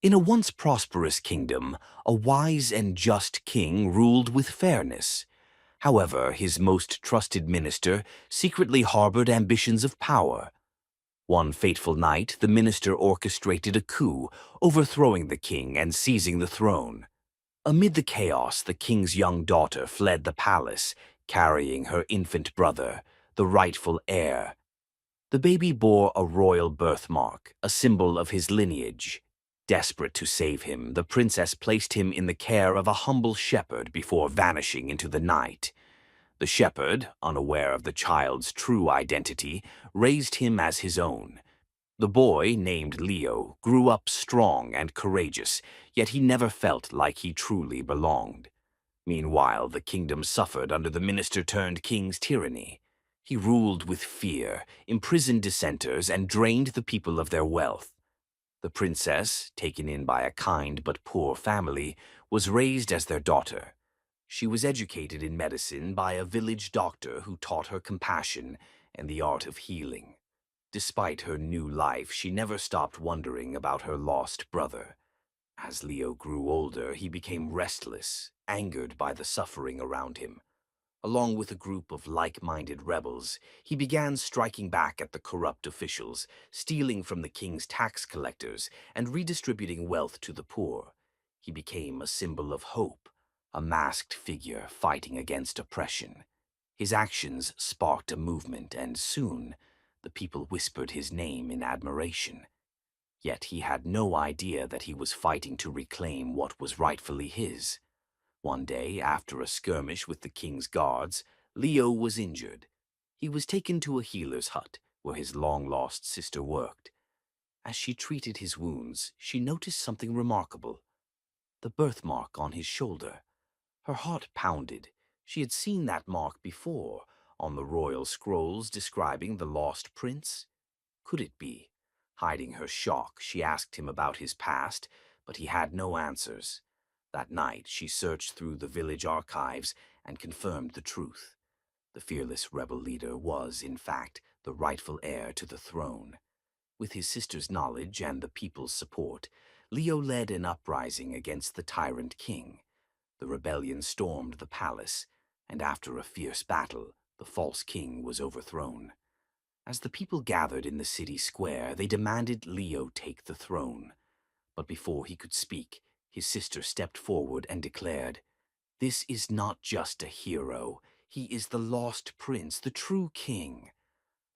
In a once prosperous kingdom, a wise and just king ruled with fairness. However, his most trusted minister secretly harbored ambitions of power. One fateful night, the minister orchestrated a coup, overthrowing the king and seizing the throne. Amid the chaos, the king's young daughter fled the palace, carrying her infant brother, the rightful heir. The baby bore a royal birthmark, a symbol of his lineage. Desperate to save him, the princess placed him in the care of a humble shepherd before vanishing into the night. The shepherd, unaware of the child's true identity, raised him as his own. The boy, named Leo, grew up strong and courageous, yet he never felt like he truly belonged. Meanwhile, the kingdom suffered under the minister-turned-king's tyranny. He ruled with fear, imprisoned dissenters, and drained the people of their wealth. The princess, taken in by a kind but poor family, was raised as their daughter. She was educated in medicine by a village doctor who taught her compassion and the art of healing. Despite her new life, she never stopped wondering about her lost brother. As Leo grew older, he became restless, angered by the suffering around him. Along with a group of like-minded rebels, he began striking back at the corrupt officials, stealing from the king's tax collectors, and redistributing wealth to the poor. He became a symbol of hope, a masked figure fighting against oppression. His actions sparked a movement, and soon, the people whispered his name in admiration. Yet he had no idea that he was fighting to reclaim what was rightfully his. One day, after a skirmish with the king's guards, Leo was injured. He was taken to a healer's hut, where his long-lost sister worked. As she treated his wounds, she noticed something remarkable: the birthmark on his shoulder. Her heart pounded. She had seen that mark before, on the royal scrolls describing the lost prince. Could it be? Hiding her shock, she asked him about his past, but he had no answers. That night, she searched through the village archives and confirmed the truth. The fearless rebel leader was, in fact, the rightful heir to the throne. With his sister's knowledge and the people's support, Leo led an uprising against the tyrant king. The rebellion stormed the palace, and after a fierce battle, the false king was overthrown. As the people gathered in the city square, they demanded Leo take the throne. But before he could speak, his sister stepped forward and declared, "This is not just a hero. He is the lost prince, the true king."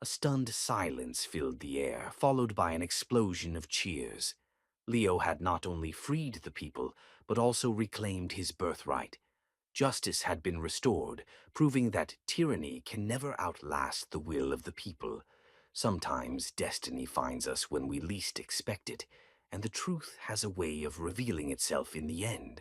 A stunned silence filled the air, followed by an explosion of cheers. Leo had not only freed the people, but also reclaimed his birthright. Justice had been restored, proving that tyranny can never outlast the will of the people. Sometimes destiny finds us when we least expect it, and the truth has a way of revealing itself in the end.